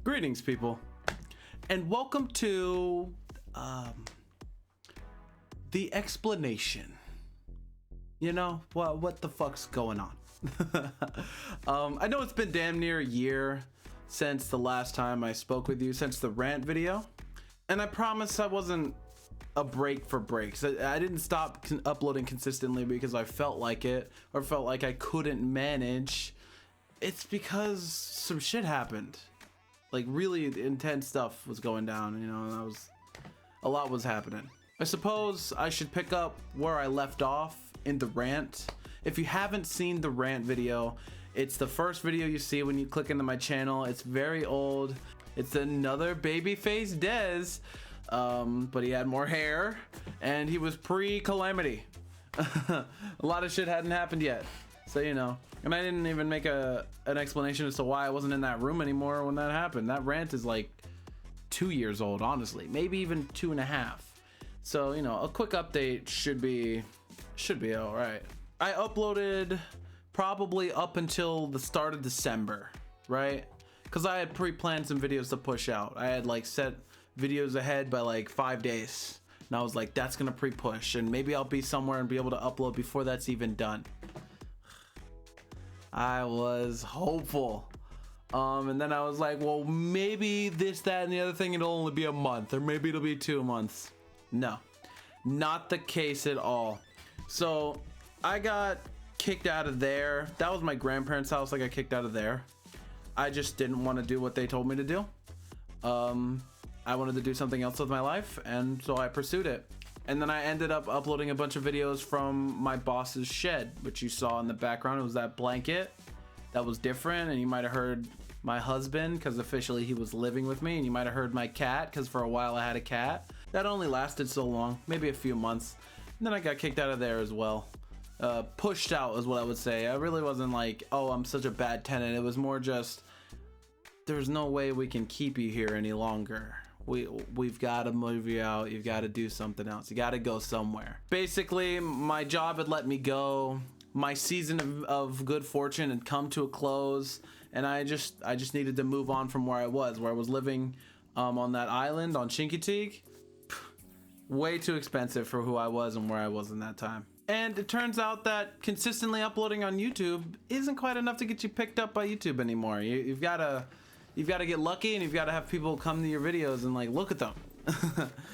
Greetings, people, and welcome to the explanation. You know, what the fuck's going on? I know it's been damn near a year since the last time I spoke with you, since the rant video, and I promise I wasn't a break for breaks. I didn't stop uploading consistently because I felt like it or felt like I couldn't manage. It's because some shit happened. Like, really intense stuff was going down, you know, a lot was happening. I suppose I should pick up where I left off in the rant. If you haven't seen the rant video, it's the first video you see when you click into my channel. It's very old. It's another babyface Dez, but he had more hair and he was pre-calamity. A lot of shit hadn't happened yet. So, you know, and I didn't even make an explanation as to why I wasn't in that room anymore when that happened. That rant is like 2 years old, honestly, maybe even 2.5. So, you know, a quick update should be all right. I uploaded probably up until the start of December, right? Because I had pre-planned some videos to push out. I had like set videos ahead by like 5 days. And I was like, that's gonna pre-push, and maybe I'll be somewhere and be able to upload before that's even done. I was hopeful. And then I was like, well, maybe this, that, and the other thing, it'll only be a month, or maybe it'll be 2 months. No, not the case at all. So I got kicked out of there. That was my grandparents' house. I got kicked out of there. I just didn't want to do what they told me to do. I wanted to do something else with my life, and so I pursued it. And then I ended up uploading a bunch of videos from my boss's shed, which you saw in the background. It was that blanket that was different, and you might have heard my husband, because officially he was living with me, and you might have heard my cat, because for a while I had a cat. That only lasted so long, maybe a few months. And then I got kicked out of there as well. Pushed out is what I would say. I really wasn't like, oh, I'm such a bad tenant. It was more just, there's no way we can keep you here any longer. We've got to move you out. You've got to do something else. You got to go somewhere. Basically, my job had let me go. My season of good fortune had come to a close, and I just needed to move on from where I was living on that island on Chincoteague. Way too expensive for who I was and where I was in that time. And it turns out that consistently uploading on YouTube isn't quite enough to get you picked up by YouTube anymore. You've got to get lucky, and you've got to have people come to your videos and like look at them.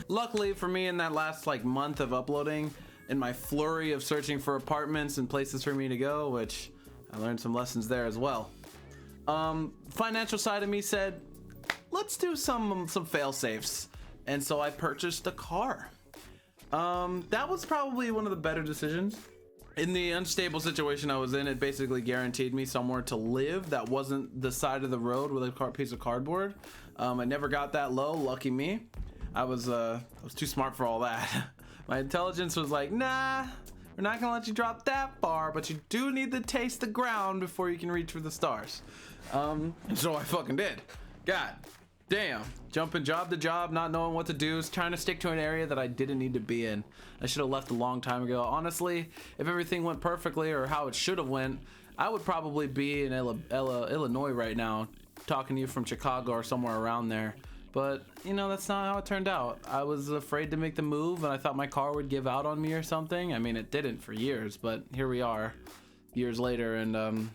Luckily for me, in that last like month of uploading, in my flurry of searching for apartments and places for me to go, which I learned some lessons there as well. Financial side of me said, let's do some fail safes. And so I purchased a car. That was probably one of the better decisions. In the unstable situation I was in, it basically guaranteed me somewhere to live that wasn't the side of the road with a piece of cardboard. I never got that low, lucky me. I was too smart for all that. My intelligence was like, nah, we're not gonna let you drop that far, but you do need to taste the ground before you can reach for the stars. And so I fucking did. God damn, jumping job to job, not knowing what to do, trying to stick to an area that I didn't need to be in. I should have left a long time ago. Honestly, if everything went perfectly or how it should have went, I would probably be in Illinois right now, talking to you from Chicago or somewhere around there. But, you know, that's not how it turned out. I was afraid to make the move, and I thought my car would give out on me or something. I mean, it didn't for years, but here we are, years later, and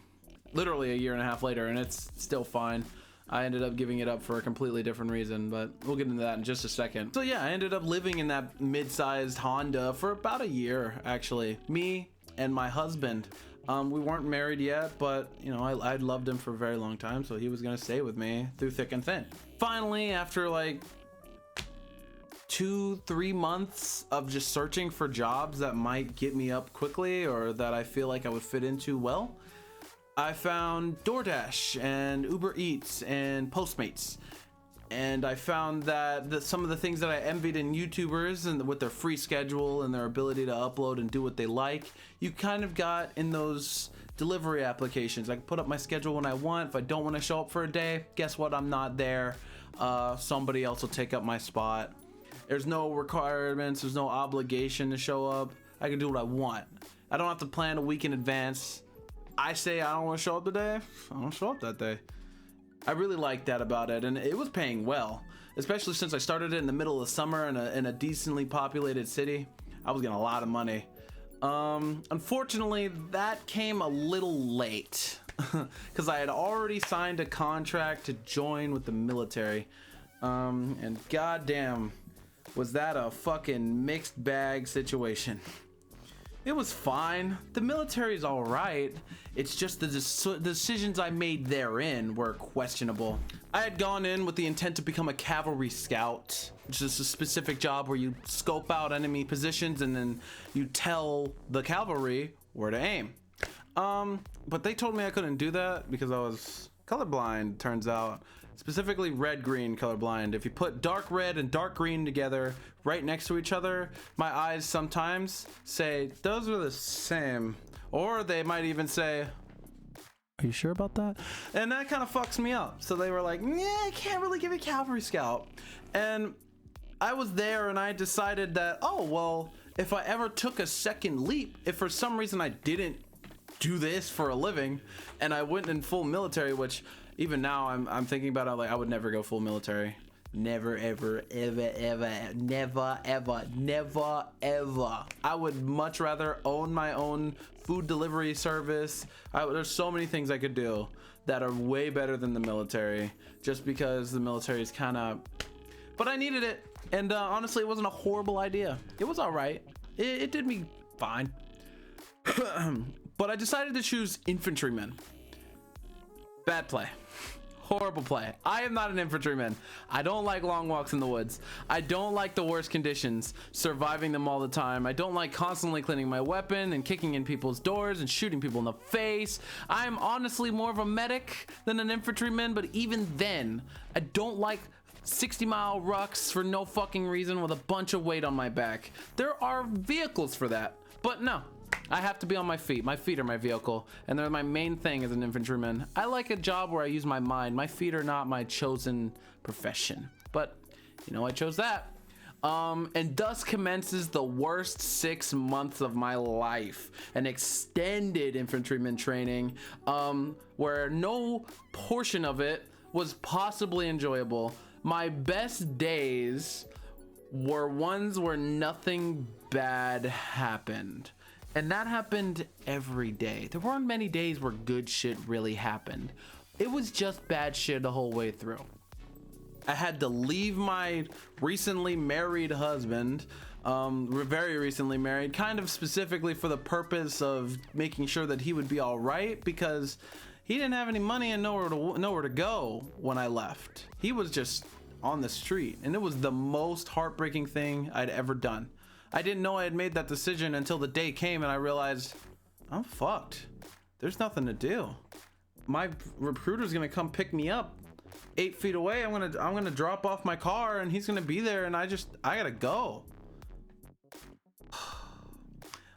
literally a year and a half later, and it's still fine. I ended up giving it up for a completely different reason, but we'll get into that in just a second. So yeah, I ended up living in that mid-sized Honda for about a year, actually. Me and my husband. We weren't married yet, but you know, I'd loved him for a very long time, so he was gonna stay with me through thick and thin. Finally, after like 2-3 months of just searching for jobs that might get me up quickly or that I feel like I would fit into well, I found DoorDash and Uber Eats and Postmates. And I found that some of the things that I envied in YouTubers and with their free schedule and their ability to upload and do what they like, you kind of got in those delivery applications. I can put up my schedule when I want. If I don't want to show up for a day, guess what? I'm not there. Somebody else will take up my spot. There's no requirements. There's no obligation to show up. I can do what I want. I don't have to plan a week in advance. I say I don't want to show up today, I don't show up that day. I really liked that about it, and it was paying well, especially since I started it in the middle of the summer in a decently populated city. I was getting a lot of money. Unfortunately, that came a little late because I had already signed a contract to join with the military. And goddamn, was that a fucking mixed bag situation. It was fine. The military's all right. It's just the decisions I made therein were questionable. I had gone in with the intent to become a cavalry scout, which is a specific job where you scope out enemy positions and then you tell the cavalry where to aim. But they told me I couldn't do that because I was colorblind, turns out. Specifically red-green colorblind. If you put dark red and dark green together right next to each other, my eyes sometimes say, those are the same. Or they might even say, are you sure about that? And that kind of fucks me up. So they were like, yeah, I can't really give you Cavalry Scout. And I was there and I decided that, oh, well, if I ever took a second leap, if for some reason I didn't do this for a living and I went in full military, which even now I'm thinking about it, like I would never go full military. Never, ever, ever, ever, never, ever, never, ever. I would much rather own my own food delivery service. There's so many things I could do that are way better than the military, just because the military is kind of, but I needed it. And honestly, it wasn't a horrible idea. It was all right. It did me fine. But I decided to choose infantryman. Bad play. Horrible play. I am not an infantryman. I don't like long walks in the woods. I don't like the worst conditions, surviving them all the time. I don't like constantly cleaning my weapon and kicking in people's doors and shooting people in the face. I'm honestly more of a medic than an infantryman, but even then, I don't like 60-mile rucks for no fucking reason with a bunch of weight on my back. There are vehicles for that, but no. I have to be on my feet. My feet are my vehicle, and they're my main thing as an infantryman. I like a job where I use my mind. My feet are not my chosen profession, but you know, I chose that. And thus commences the worst 6 months of my life, an extended infantryman training, where no portion of it was possibly enjoyable. My best days were ones where nothing bad happened. And that happened every day. There weren't many days where good shit really happened. It was just bad shit the whole way through. I had to leave my recently married husband, very recently married, kind of specifically for the purpose of making sure that he would be all right, because he didn't have any money and nowhere to go when I left. He was just on the street, and it was the most heartbreaking thing I'd ever done. I didn't know I had made that decision until the day came and I realized I'm fucked. There's nothing to do. My recruiter's gonna come pick me up 8 feet away. I'm gonna drop off my car and he's gonna be there, and I gotta go.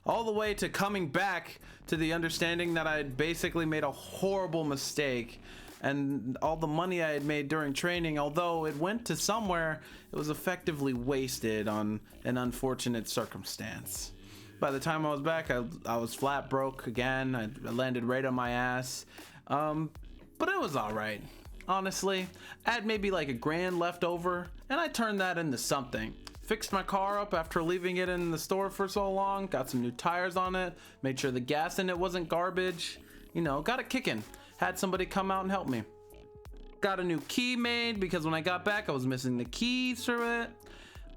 All the way to coming back to the understanding that I had basically made a horrible mistake, and all the money I had made during training, although it went to somewhere, it was effectively wasted on an unfortunate circumstance. By the time I was back, I was flat broke again. I landed right on my ass. But it was all right. Honestly, I had maybe like $1,000 left over, and I turned that into something. Fixed my car up after leaving it in the store for so long, got some new tires on it, made sure the gas in it wasn't garbage, you know, got it kicking. Had somebody come out and help me. Got a new key made because when I got back I was missing the keys for it.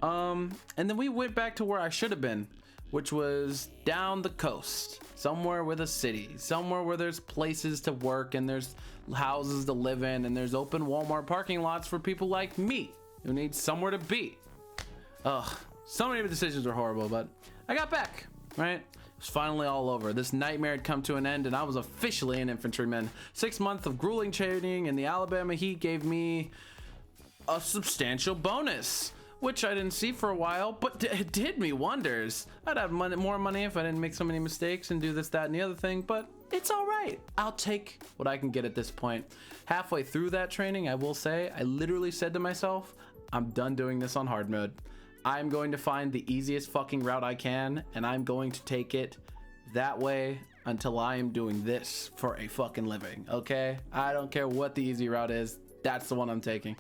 And then we went back to where I should have been, which was down the coast, somewhere with a city, somewhere where there's places to work and there's houses to live in and there's open Walmart parking lots for people like me who need somewhere to be. Ugh, so many of the decisions were horrible, but I got back, right? It was finally all over. This nightmare had come to an end and I was officially an infantryman. 6 months of grueling training in the Alabama heat gave me a substantial bonus, which I didn't see for a while, but it did me wonders. I'd have more money if I didn't make so many mistakes and do this, that, and the other thing, but it's all right. I'll take what I can get at this point. Halfway through that training, I will say, I literally said to myself, I'm done doing this on hard mode. I'm going to find the easiest fucking route I can, and I'm going to take it that way until I am doing this for a fucking living, okay? I don't care what the easy route is. That's the one I'm taking.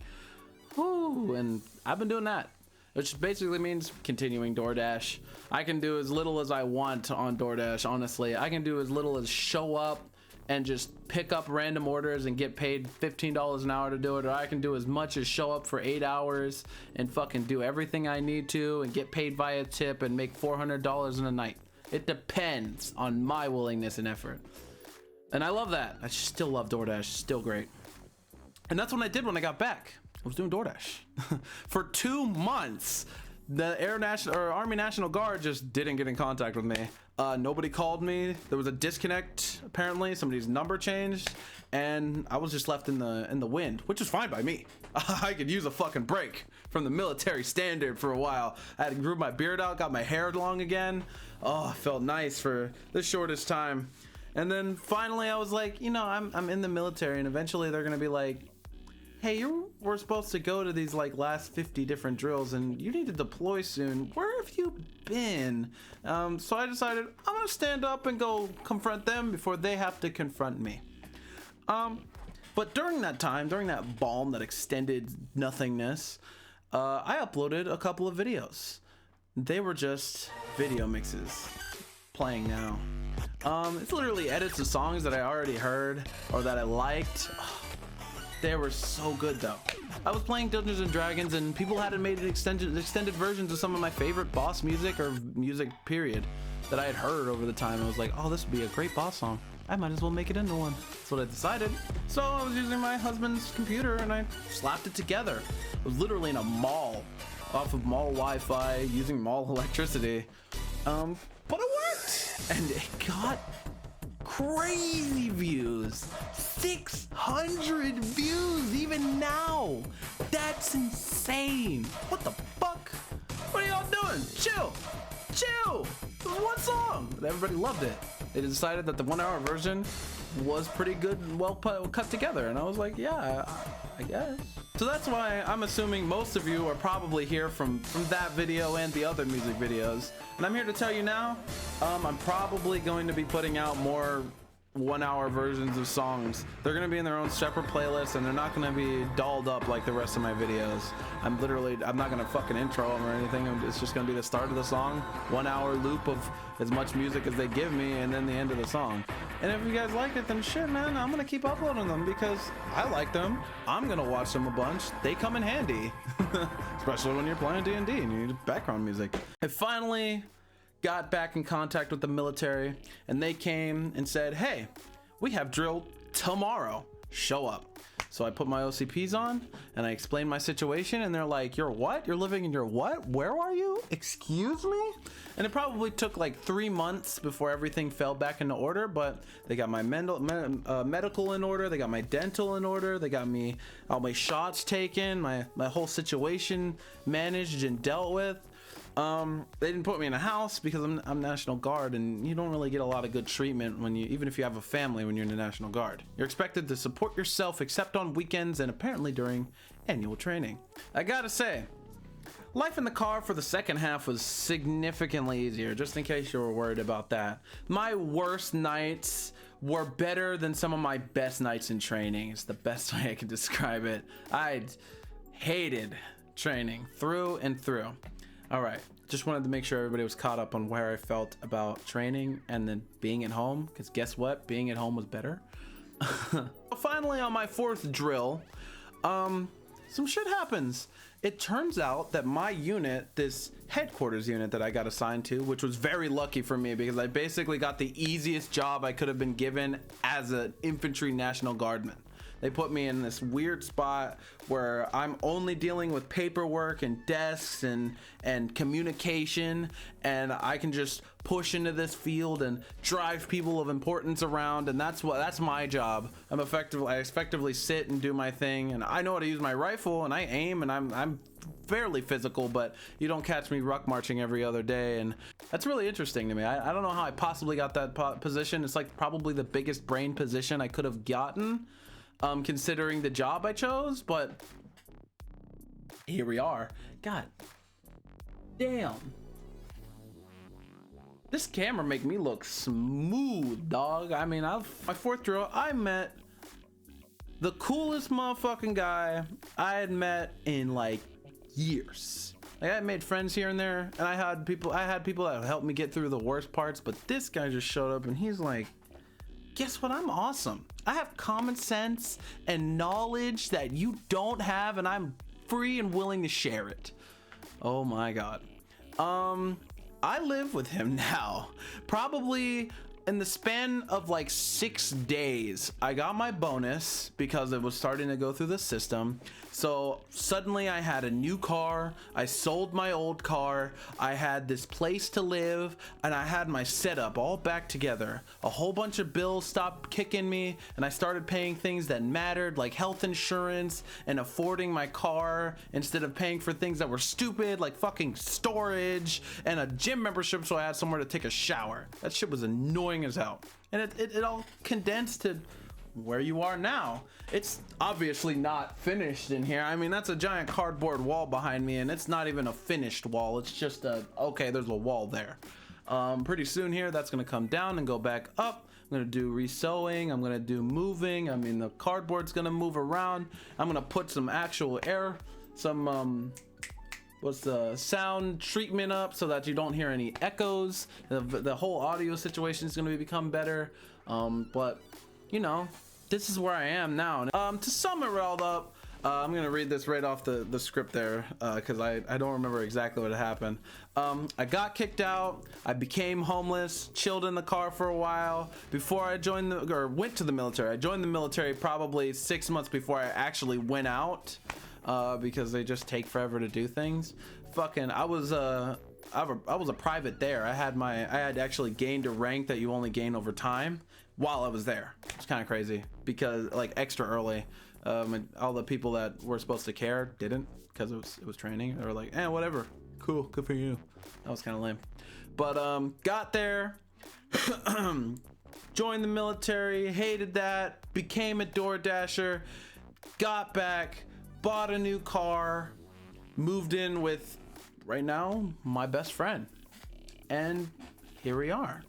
Woo, and I've been doing that, which basically means continuing DoorDash. I can do as little as I want on DoorDash, honestly. I can do as little as show up and just pick up random orders and get paid $15 an hour to do it, or I can do as much as show up for 8 hours and fucking do everything I need to and get paid via tip and make $400 in a night. It depends on my willingness and effort. And I love that. I still love DoorDash, still great. And that's what I did when I got back. I was doing DoorDash for 2 months. The Army National Guard just didn't get in contact with me. Nobody called me. There was a disconnect, apparently. Somebody's number changed, and I was just left in the wind, which is fine by me. I could use a fucking break from the military standard for a while. I had to grow my beard out, got my hair long again. Oh, it felt nice for the shortest time. And then finally I was like, you know, I'm in the military, and eventually they're gonna be like, hey, we're supposed to go to these like last 50 different drills and you need to deploy soon. Where have you been? So I decided I'm gonna stand up and go confront them before they have to confront me. But during that time, during that balm, that extended nothingness, I uploaded a couple of videos. They were just video mixes playing now. It's literally edits of songs that I already heard or that I liked. They were so good though. I was playing Dungeons and Dragons and people hadn't made extended versions of some of my favorite boss music or music period that I had heard over the time. I was like, oh, this would be a great boss song. I might as well make it into one. That's what I decided. So I was using my husband's computer and I slapped it together. I was literally in a mall off of mall Wi-Fi using mall electricity. But it worked and it got crazy views. 600 views even now. That's insane. What the fuck? What are y'all doing? Chill. It was one song, but everybody loved it. They decided that the 1 hour version was pretty good and well cut together, and I was like, yeah, I guess. So that's why I'm assuming most of you are probably here from that video and the other music videos. And I'm here to tell you now, I'm probably going to be putting out more 1 hour versions of songs. They're gonna be in their own separate playlist and they're not gonna be dolled up like the rest of my videos. I'm not gonna fucking intro them or anything. It's just gonna be the start of the song, 1 hour loop of as much music as they give me, and then the end of the song. And if you guys like it, then shit, man, I'm gonna keep uploading them because I like them. I'm gonna watch them a bunch. They come in handy, especially when you're playing D&D and you need background music. I finally got back in contact with the military and they came and said, hey, we have drill tomorrow, show up. So I put my OCPs on and I explained my situation and they're like, you're what? You're living in your what? Where are you? Excuse me? And it probably took like 3 months before everything fell back into order, but they got my medical in order, they got my dental in order, they got me all my shots taken, my whole situation managed and dealt with. They didn't put me in a house because I'm National Guard, and you don't really get a lot of good treatment when even if you have a family when you're in the National Guard. You're expected to support yourself except on weekends and apparently during annual training. I gotta say, life in the car for the second half was significantly easier, just in case you were worried about that. My worst nights were better than some of my best nights in training. It's the best way I can describe it. I hated training through and through. All right, just wanted to make sure everybody was caught up on where I felt about training and then being at home, because guess what? Being at home was better. Finally, on my 4th drill, some shit happens. It turns out that my unit, this headquarters unit that I got assigned to, which was very lucky for me because I basically got the easiest job I could have been given as an infantry National Guardman. They put me in this weird spot where I'm only dealing with paperwork and desks and communication, and I can just push into this field and drive people of importance around, and that's my job. I effectively sit and do my thing, and I know how to use my rifle and I aim, and I'm fairly physical, but you don't catch me ruck marching every other day, and that's really interesting to me. I don't know how I possibly got that position. It's like probably the biggest brain position I could have gotten, considering the job I chose, but here we are. God damn. This camera make me look smooth, dog. I mean, my fourth drill, I met the coolest motherfucking guy I had met in like years. Like, I made friends here and there, and I had people that helped me get through the worst parts, but this guy just showed up and he's like, guess what? I'm awesome. I have common sense and knowledge that you don't have, and I'm free and willing to share it. Oh my God. I live with him now. Probably in the span of like 6 days, I got my bonus because it was starting to go through the system. So suddenly I had a new car. I sold my old car. I had this place to live, and I had my setup all back together. A whole bunch of bills stopped kicking me, and I started paying things that mattered, like health insurance and affording my car instead of paying for things that were stupid, like fucking storage and a gym membership so I had somewhere to take a shower. That shit was annoying as hell. And it all condensed to where you are now. It's obviously not finished in here. I mean, that's a giant cardboard wall behind me, and it's not even a finished wall. It's just okay, there's a wall there. Pretty soon here, that's gonna come down and go back up. I'm gonna do resewing. I'm gonna do moving. I mean, the cardboard's gonna move around. I'm gonna put some actual air, what's the sound treatment up so that you don't hear any echoes. The whole audio situation is going to become better. But you know, this is where I am now. To sum it all up, I'm gonna read this right off the script there, because I don't remember exactly what happened. I got kicked out. I became homeless, chilled in the car for a while before I went to the military. I joined the military probably 6 months before I actually went out. Because they just take forever to do things. Fucking, I was a private there. I had actually gained a rank that you only gain over time while I was there. It's kind of crazy because like extra early. And all the people that were supposed to care didn't, because it was training. They were like, whatever, cool, good for you. That was kind of lame. But got there, joined the military, hated that, became a DoorDasher, got back, bought a new car, moved in with, right now, my best friend. And here we are.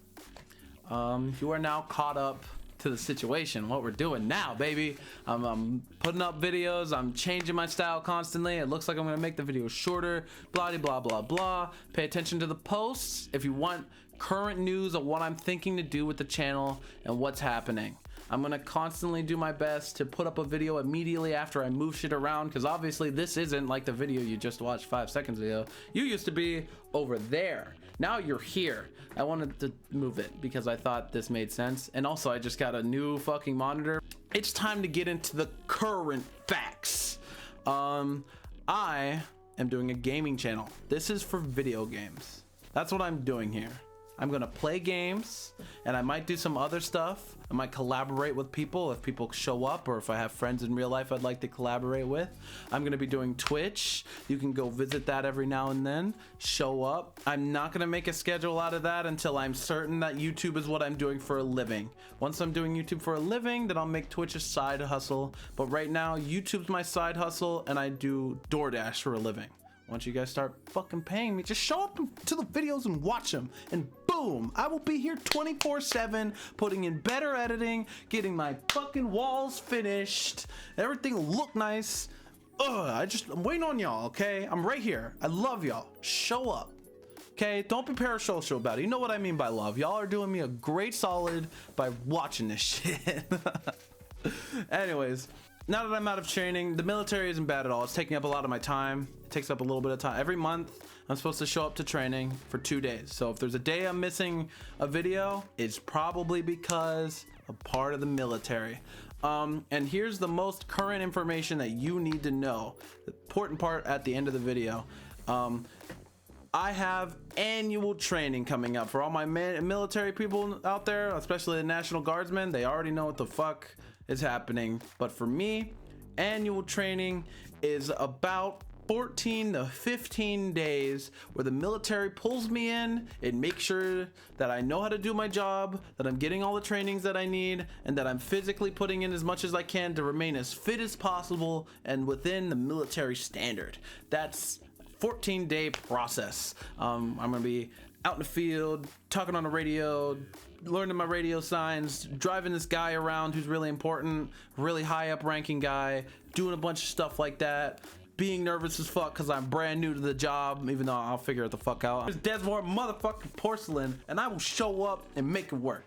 You are now caught up to the situation, what we're doing now, baby. I'm putting up videos. I'm changing my style constantly. It looks like I'm gonna make the video shorter, blah, blah, blah, blah. Pay attention to the posts if you want current news of what I'm thinking to do with the channel and what's happening. I'm gonna constantly do my best to put up a video immediately after I move shit around, because obviously this isn't like the video you just watched 5 seconds ago. You used to be over there. Now you're here. I wanted to move it because I thought this made sense. And also I just got a new fucking monitor. It's time to get into the current facts. I am doing a gaming channel. This is for video games. That's what I'm doing here. I'm gonna play games, and I might do some other stuff. I might collaborate with people if people show up, or if I have friends in real life I'd like to collaborate with. I'm gonna be doing Twitch. You can go visit that every now and then. Show up. I'm not gonna make a schedule out of that until I'm certain that YouTube is what I'm doing for a living. Once I'm doing YouTube for a living, then I'll make Twitch a side hustle. But right now, YouTube's my side hustle, and I do DoorDash for a living. Once you guys start fucking paying me, just show up to the videos and watch them, and boom, I will be here 24/7, putting in better editing, getting my fucking walls finished, everything will look nice. I'm waiting on y'all, okay? I'm right here. I love y'all. Show up, okay? Don't be parasocial about it. You know what I mean by love. Y'all are doing me a great solid by watching this shit. Anyways, now that I'm out of training, the military isn't bad at all. It's taking up a lot of my time. It takes up a little bit of time. Every month, I'm supposed to show up to training for 2 days. So if there's a day I'm missing a video, it's probably because I'm part of the military. And here's the most current information that you need to know. The important part at the end of the video. I have annual training coming up for all my military people out there, especially the National Guardsmen. They already know what the fuck is happening. But for me, annual training is about 14 to 15 days where the military pulls me in and makes sure that I know how to do my job, that I'm getting all the trainings that I need, and that I'm physically putting in as much as I can to remain as fit as possible and within the military standard. That's 14-day process. I'm gonna be out in the field, talking on the radio, learning my radio signs, driving this guy around who's really important, really high up ranking guy, doing a bunch of stuff like that, being nervous as fuck because I'm brand new to the job, even though I'll figure it the fuck out. There's Desmore motherfucking porcelain, and I will show up and make it work.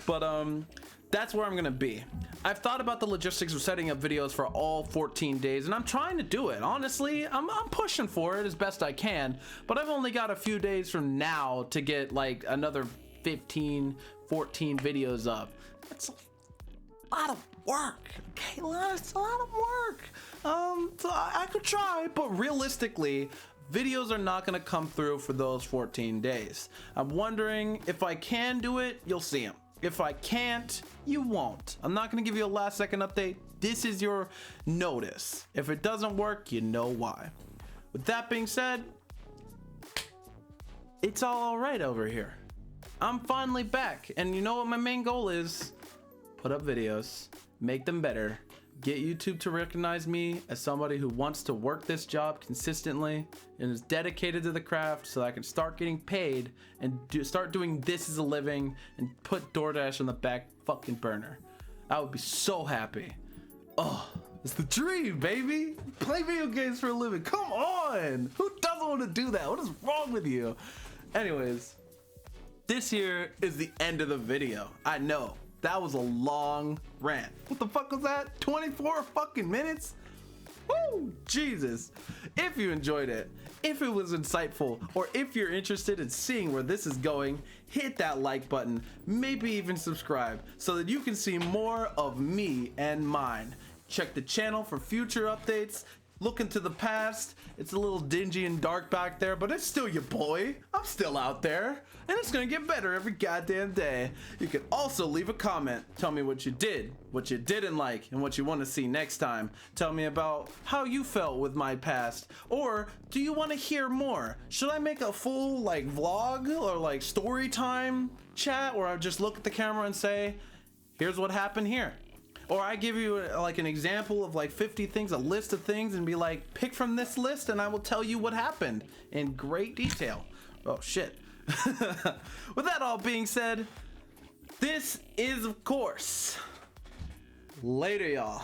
But that's where I'm gonna be. I've thought about the logistics of setting up videos for all 14 days, and I'm trying to do it. Honestly, I'm pushing for it as best I can, but I've only got a few days from now to get like another 15, 14 videos up. That's a lot of work. Okay, it's a lot of work. So I could try, but realistically, videos are not gonna come through for those 14 days. I'm wondering if I can do it, you'll see them. If I can't, you won't. I'm not gonna give you a last second update. This is your notice. If it doesn't work, you know why. With that being said, it's all right over here. I'm finally back, and you know what my main goal is? Put up videos, make them better, get YouTube to recognize me as somebody who wants to work this job consistently and is dedicated to the craft, so I can start getting paid and start doing this as a living and put DoorDash on the back fucking burner. I would be so happy. Oh, it's the dream, baby. Play video games for a living. Come on. Who doesn't want to do that? What is wrong with you? Anyways, this here is the end of the video. I know. That was a long rant. What the fuck was that? 24 fucking minutes? Woo! Jesus. If you enjoyed it, if it was insightful, or if you're interested in seeing where this is going, hit that like button, maybe even subscribe, so that you can see more of me and mine. Check the channel for future updates. Look into the past. It's a little dingy and dark back there, but it's still your boy. I'm still out there, and it's gonna get better every goddamn day. You can also leave a comment. Tell me what you did, what you didn't like, and what you want to see next time. Tell me about how you felt with my past, or do you want to hear more? Should I make a full like vlog or like story time chat where I just look at the camera and say, here's what happened here? Or I give you like an example of like 50 things, a list of things, and be like, pick from this list and I will tell you what happened in great detail. Oh shit. With that all being said, this is of course, later y'all.